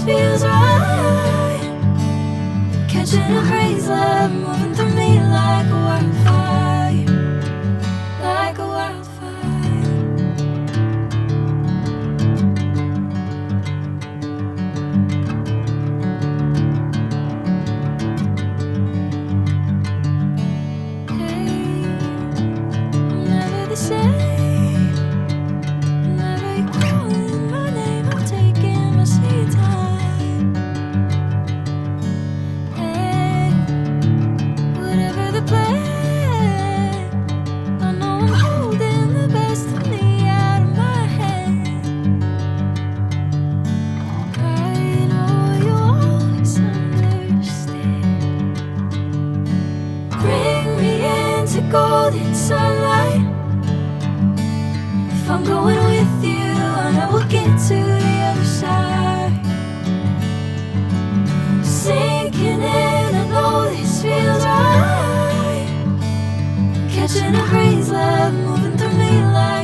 feels right. Catching a breeze, love moving through me like a wildfire, like a wildfire. Hey, I'm never the same. Whenever you're calling my name, I'm taking my sweet time. Hey, whatever the plan, I know I'm holding the best of me out of my hand. I know you always understand. Bring me into golden sunlight. If I'm going with you, I know we'll get to the other side. Sinking in, I know this feels right. Catching a breeze, love moving through me like